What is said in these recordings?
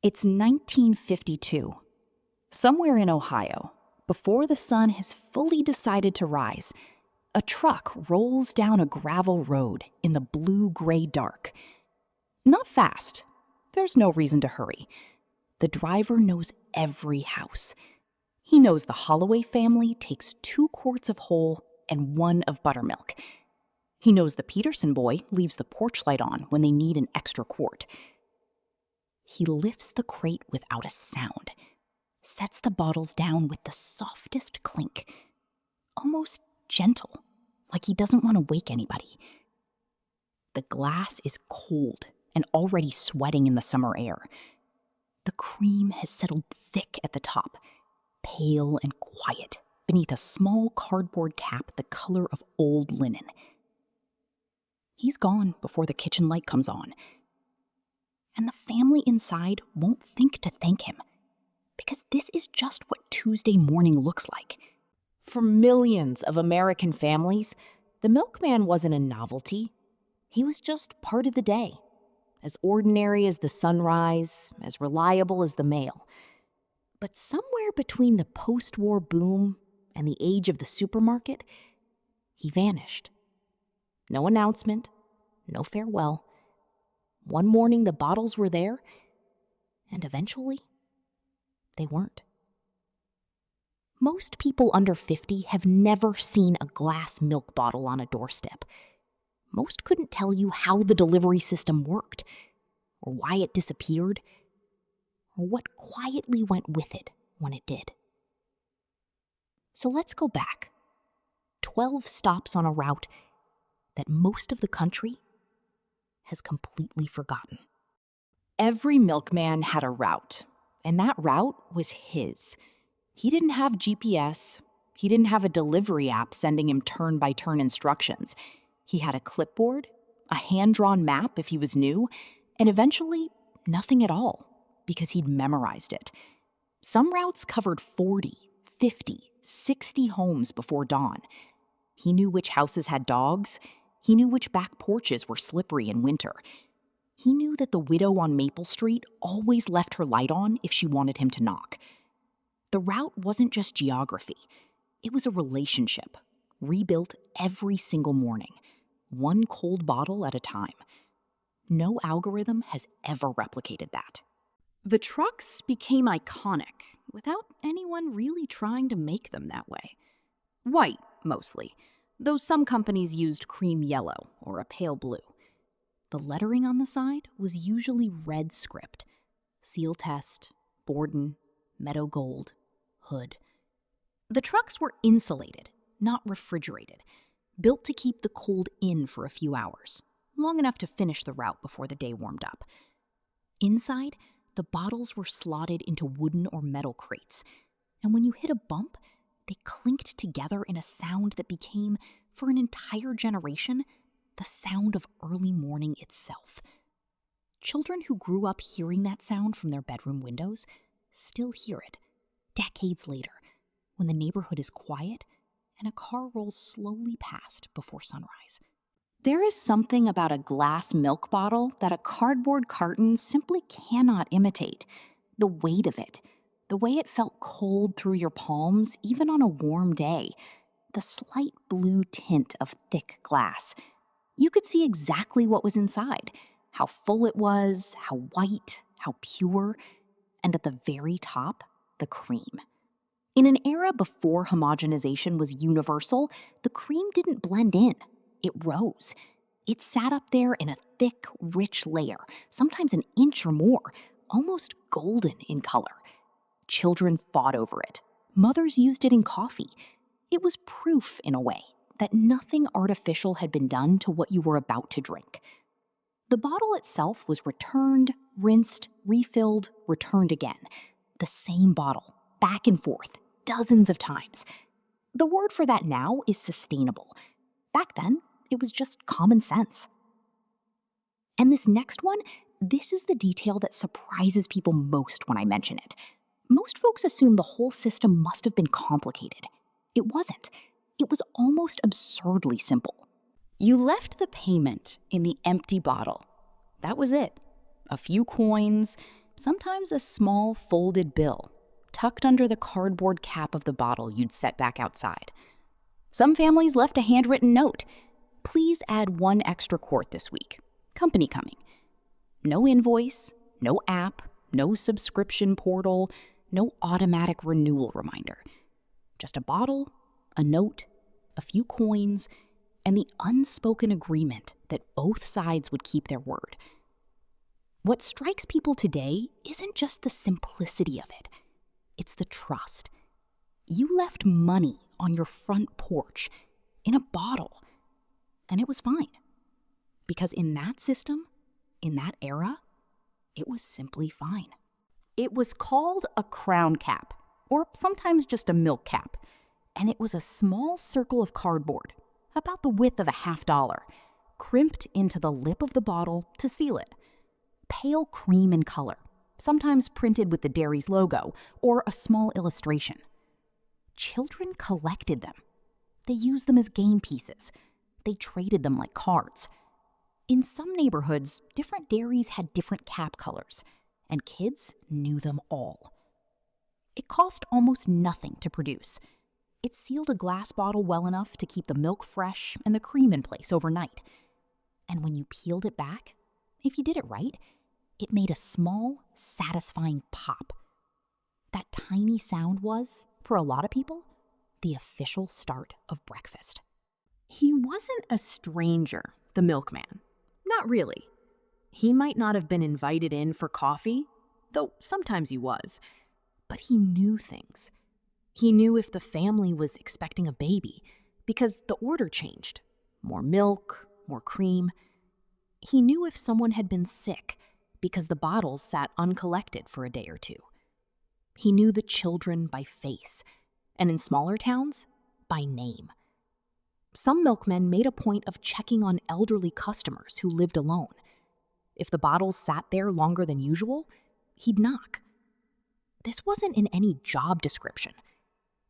It's 1952. Somewhere in Ohio, before the sun has fully decided to rise, a truck rolls down a gravel road in the blue-gray dark. Not fast. There's no reason to hurry. The driver knows every house. He knows the Holloway family takes 2 quarts of whole and 1 of buttermilk. He knows the Peterson boy leaves the porch light on when they need an extra quart. He lifts the crate without a sound, sets the bottles down with the softest clink, almost gentle, like he doesn't want to wake anybody. The glass is cold and already sweating in the summer air. The cream has settled thick at the top, pale and quiet, beneath a small cardboard cap the color of old linen. He's gone before the kitchen light comes on. And the family inside won't think to thank him, because this is just what Tuesday morning looks like. For millions of American families, the milkman wasn't a novelty. He was just part of the day, as ordinary as the sunrise, as reliable as the mail. But somewhere between the post-war boom and the age of the supermarket, he vanished. No announcement, no farewell. One morning the bottles were there, and eventually they weren't. Most people under 50 have never seen a glass milk bottle on a doorstep. Most couldn't tell you how the delivery system worked, or why it disappeared, or what quietly went with it when it did. So let's go back. 12 stops on a route that most of the country has completely forgotten. Every milkman had a route, and that route was his. He didn't have GPS. He didn't have a delivery app sending him turn-by-turn instructions. He had a clipboard, a hand-drawn map if he was new, and eventually nothing at all, because he'd memorized it. Some routes covered 40, 50, 60 homes before dawn. He knew which houses had dogs. He knew which back porches were slippery in winter. He knew that the widow on Maple Street always left her light on if she wanted him to knock. The route wasn't just geography. It was a relationship, rebuilt every single morning, one cold bottle at a time. No algorithm has ever replicated that. The trucks became iconic without anyone really trying to make them that way. White, mostly, though some companies used cream yellow or a pale blue. The lettering on the side was usually red script: Seal Test, Borden, Meadow Gold, Hood. The trucks were insulated, not refrigerated, built to keep the cold in for a few hours, long enough to finish the route before the day warmed up. Inside, the bottles were slotted into wooden or metal crates, and when you hit a bump, they clinked together in a sound that became, for an entire generation, the sound of early morning itself. Children who grew up hearing that sound from their bedroom windows still hear it, decades later, when the neighborhood is quiet and a car rolls slowly past before sunrise. There is something about a glass milk bottle that a cardboard carton simply cannot imitate. The weight of it, the way it felt cold through your palms, even on a warm day, the slight blue tint of thick glass. You could see exactly what was inside, how full it was, how white, how pure, and at the very top, the cream. In an era before homogenization was universal, the cream didn't blend in. It rose. It sat up there in a thick, rich layer, sometimes an inch or more, almost golden in color. Children fought over it. Mothers used it in coffee. It was proof, in a way, that nothing artificial had been done to what you were about to drink. The bottle itself was returned, rinsed, refilled, returned again. The same bottle, back and forth, dozens of times. The word for that now is sustainable. Back then, it was just common sense. And this next one, this is the detail that surprises people most when I mention it. Most folks assume the whole system must have been complicated. It wasn't. It was almost absurdly simple. You left the payment in the empty bottle. That was it. A few coins, sometimes a small folded bill tucked under the cardboard cap of the bottle you'd set back outside. Some families left a handwritten note. Please add 1 extra quart this week. Company coming. No invoice, no app, no subscription portal, no automatic renewal reminder. Just a bottle, a note, a few coins, and the unspoken agreement that both sides would keep their word. What strikes people today isn't just the simplicity of it. It's the trust. You left money on your front porch in a bottle, and it was fine. Because in that system, in that era, it was simply fine. It was called a crown cap, or sometimes just a milk cap, and it was a small circle of cardboard, about the width of a $50, crimped into the lip of the bottle to seal it. Pale cream in color, sometimes printed with the dairy's logo or a small illustration. Children collected them. They used them as game pieces. They traded them like cards. In some neighborhoods, different dairies had different cap colors, and kids knew them all. It cost almost nothing to produce. It sealed a glass bottle well enough to keep the milk fresh and the cream in place overnight. And when you peeled it back, if you did it right, it made a small, satisfying pop. That tiny sound was, for a lot of people, the official start of breakfast. He wasn't a stranger, the milkman. Not really. He might not have been invited in for coffee, though sometimes he was, but he knew things. He knew if the family was expecting a baby, because the order changed. More milk, more cream. He knew if someone had been sick, because the bottles sat uncollected for a day or two. He knew the children by face, and in smaller towns, by name. Some milkmen made a point of checking on elderly customers who lived alone. If the bottles sat there longer than usual, he'd knock. This wasn't in any job description.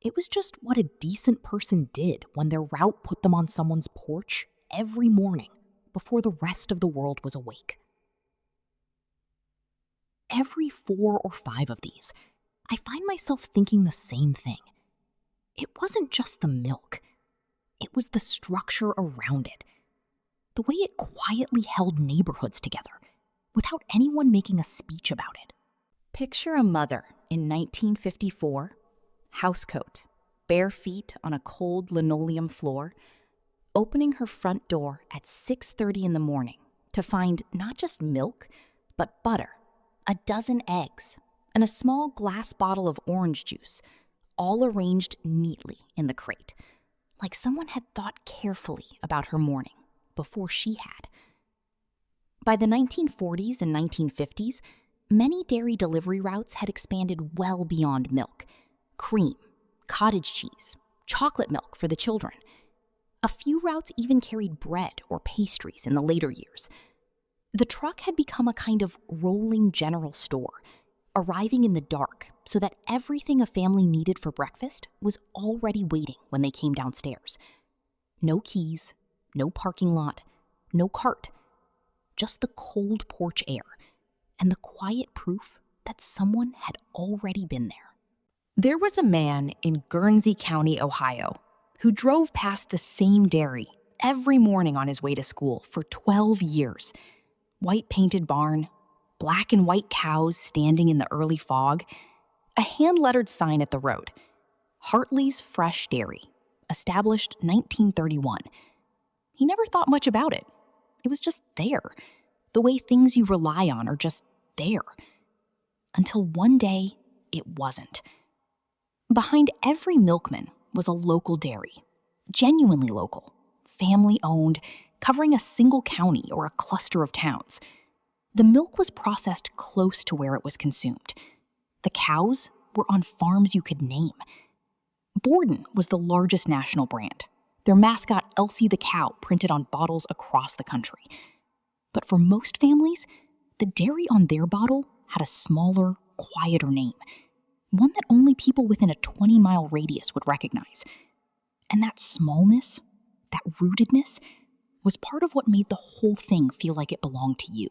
It was just what a decent person did when their route put them on someone's porch every morning before the rest of the world was awake. Every 4 or 5 of these, I find myself thinking the same thing. It wasn't just the milk. It was the structure around it. The way it quietly held neighborhoods together without anyone making a speech about it. Picture a mother in 1954, housecoat, bare feet on a cold linoleum floor, opening her front door at 6:30 in the morning to find not just milk, but butter, a dozen eggs, and a small glass bottle of orange juice, all arranged neatly in the crate, like someone had thought carefully about her morning before she had. By the 1940s and 1950s, many dairy delivery routes had expanded well beyond milk. Cream, cottage cheese, chocolate milk for the children. A few routes even carried bread or pastries in the later years. The truck had become a kind of rolling general store, arriving in the dark so that everything a family needed for breakfast was already waiting when they came downstairs. No keys, no parking lot, no cart, just the cold porch air and the quiet proof that someone had already been there. There was a man in Guernsey County, Ohio, who drove past the same dairy every morning on his way to school for 12 years. White painted barn, black and white cows standing in the early fog, a hand-lettered sign at the road. Hartley's Fresh Dairy, established 1931. He never thought much about it. It was just there, the way things you rely on are just there. Until one day, it wasn't. Behind every milkman was a local dairy, genuinely local, family-owned, covering a single county or a cluster of towns. The milk was processed close to where it was consumed. The cows were on farms you could name. Borden was the largest national brand, their mascot Elsie the cow printed on bottles across the country. But for most families, the dairy on their bottle had a smaller, quieter name, one that only people within a 20-mile radius would recognize. And that smallness, that rootedness, was part of what made the whole thing feel like it belonged to you.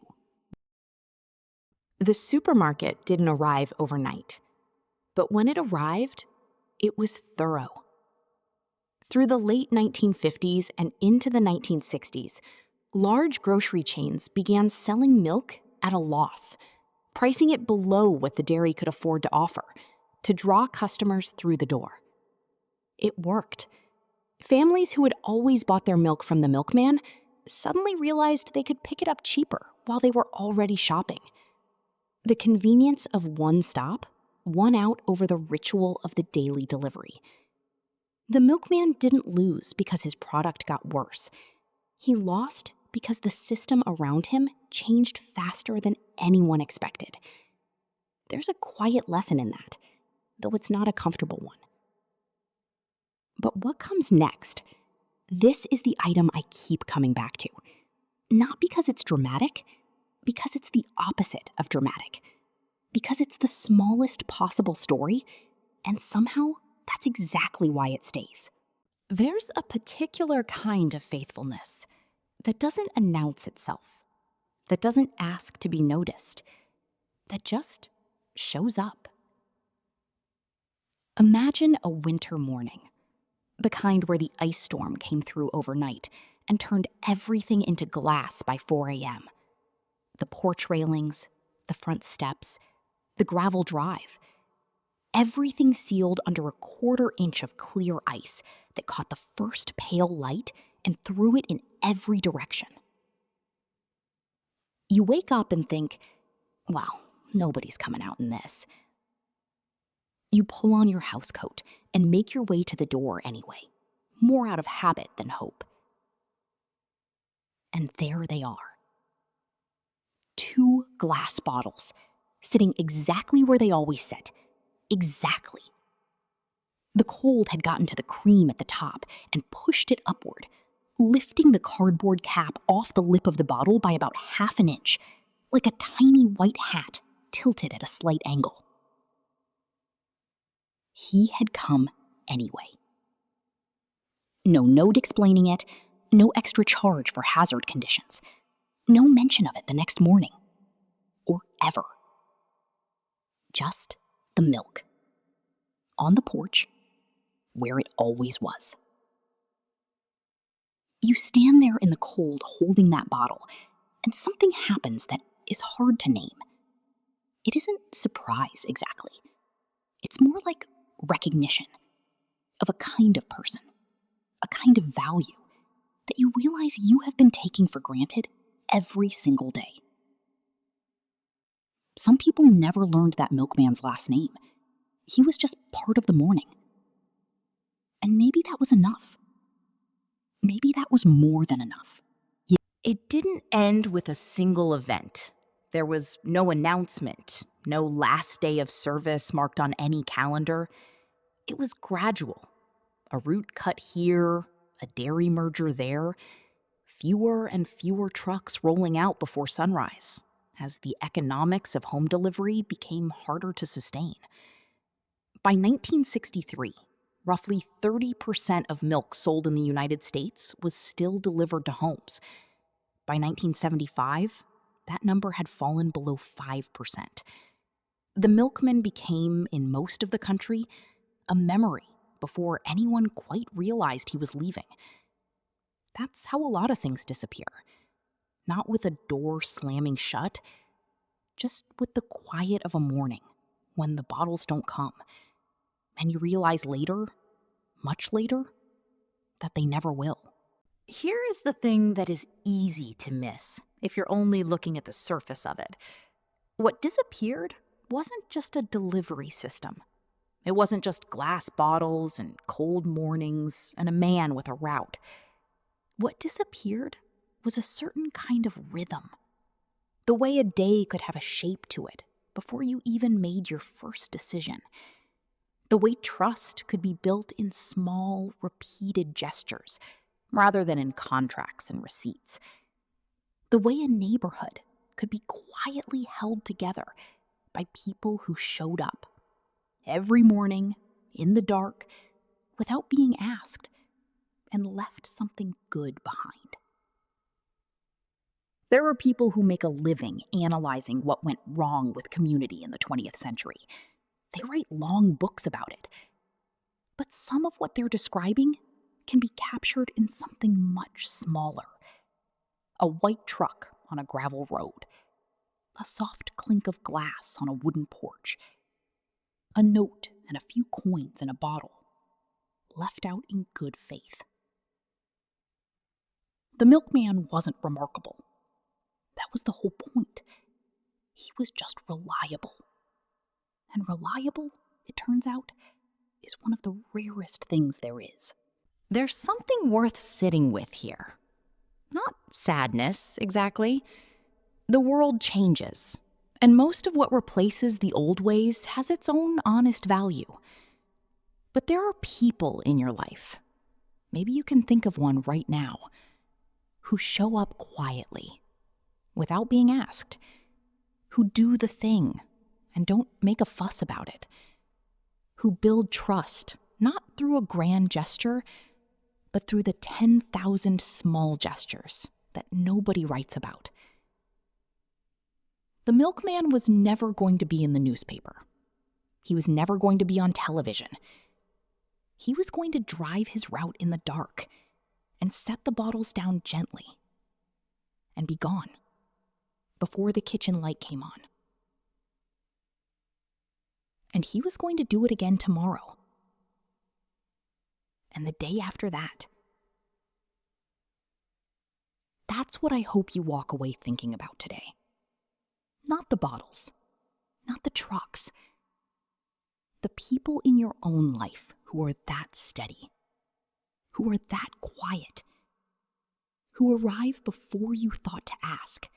The supermarket didn't arrive overnight, but when it arrived, it was thorough. Through the late 1950s and into the 1960s, large grocery chains began selling milk at a loss, pricing it below what the dairy could afford to offer, to draw customers through the door. It worked. Families who had always bought their milk from the milkman suddenly realized they could pick it up cheaper while they were already shopping. The convenience of one stop won out over the ritual of the daily delivery. The milkman didn't lose because his product got worse. He lost because the system around him changed faster than anyone expected. There's a quiet lesson in that, though it's not a comfortable one. But what comes next? This is the item I keep coming back to. Not because it's dramatic, because it's the opposite of dramatic. Because it's the smallest possible story, and somehow that's exactly why it stays. There's a particular kind of faithfulness that doesn't announce itself, that doesn't ask to be noticed, that just shows up. Imagine a winter morning, the kind where the ice storm came through overnight and turned everything into glass by 4 a.m. The porch railings, the front steps, the gravel drive. Everything sealed under a 1/4 inch of clear ice that caught the first pale light and threw it in every direction. You wake up and think, well, nobody's coming out in this. You pull on your housecoat and make your way to the door anyway, more out of habit than hope. And there they are. 2 glass bottles, sitting exactly where they always sit. Exactly. The cold had gotten to the cream at the top and pushed it upward, lifting the cardboard cap off the lip of the bottle by about 1/2 inch, like a tiny white hat tilted at a slight angle. He had come anyway. No note explaining it, no extra charge for hazard conditions, no mention of it the next morning, or ever. Just the milk. On the porch, where it always was. You stand there in the cold holding that bottle, and something happens that is hard to name. It isn't surprise exactly. It's more like recognition of a kind of person, a kind of value that you realize you have been taking for granted every single day. Some people never learned that milkman's last name. He was just part of the morning. And maybe that was enough. Maybe that was more than enough. It didn't end with a single event. There was no announcement, no last day of service marked on any calendar. It was gradual. A route cut here, a dairy merger there, fewer and fewer trucks rolling out before sunrise, as the economics of home delivery became harder to sustain. By 1963, roughly 30% of milk sold in the United States was still delivered to homes. By 1975, that number had fallen below 5%. The milkman became, in most of the country, a memory before anyone quite realized he was leaving. That's how a lot of things disappear. Not with a door slamming shut, just with the quiet of a morning when the bottles don't come. And you realize later, much later, that they never will. Here is the thing that is easy to miss if you're only looking at the surface of it. What disappeared wasn't just a delivery system. It wasn't just glass bottles and cold mornings and a man with a route. What disappeared was a certain kind of rhythm. The way a day could have a shape to it before you even made your first decision. The way trust could be built in small, repeated gestures, rather than in contracts and receipts. The way a neighborhood could be quietly held together by people who showed up every morning, in the dark, without being asked, and left something good behind. There are people who make a living analyzing what went wrong with community in the 20th century. They write long books about it. But some of what they're describing can be captured in something much smaller. A white truck on a gravel road. A soft clink of glass on a wooden porch. A note and a few coins in a bottle, left out in good faith. The milkman wasn't remarkable. That was the whole point. He was just reliable. And reliable, it turns out, is one of the rarest things there is. There's something worth sitting with here. Not sadness, exactly. The world changes, and most of what replaces the old ways has its own honest value. But there are people in your life, maybe you can think of one right now, who show up quietly, without being asked, who do the thing and don't make a fuss about it, who build trust, not through a grand gesture, but through the 10,000 small gestures that nobody writes about. The milkman was never going to be in the newspaper. He was never going to be on television. He was going to drive his route in the dark and set the bottles down gently and be gone before the kitchen light came on. And he was going to do it again tomorrow. And the day after that. That's what I hope you walk away thinking about today. Not the bottles, not the trucks. The people in your own life who are that steady, who are that quiet, who arrive before you thought to ask.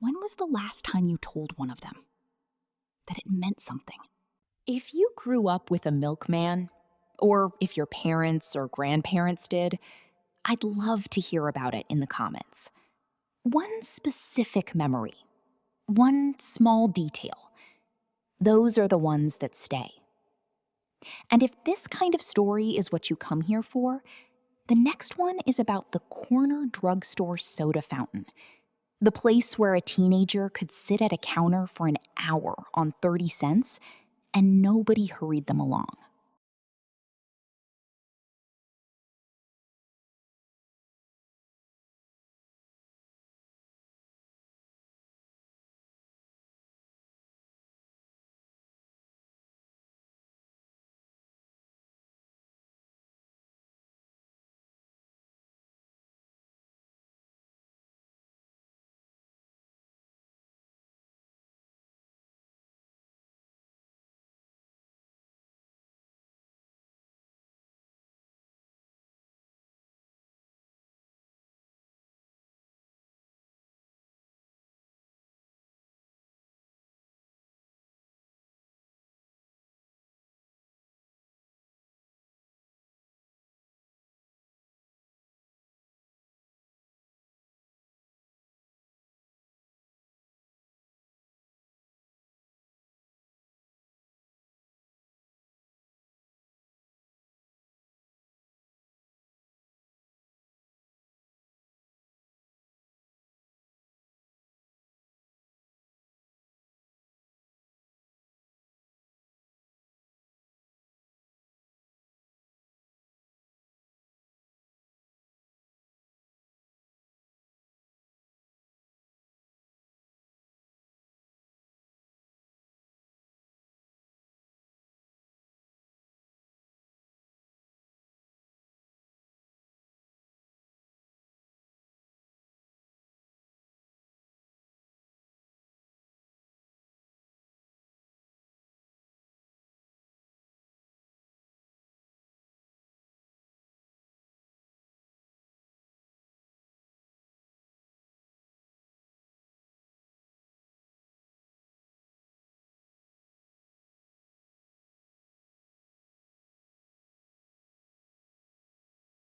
When was the last time you told one of them that it meant something? If you grew up with a milkman, or if your parents or grandparents did, I'd love to hear about it in the comments. One specific memory, one small detail, those are the ones that stay. And if this kind of story is what you come here for, the next one is about the corner drugstore soda fountain, the place where a teenager could sit at a counter for an hour on 30 cents and nobody hurried them along.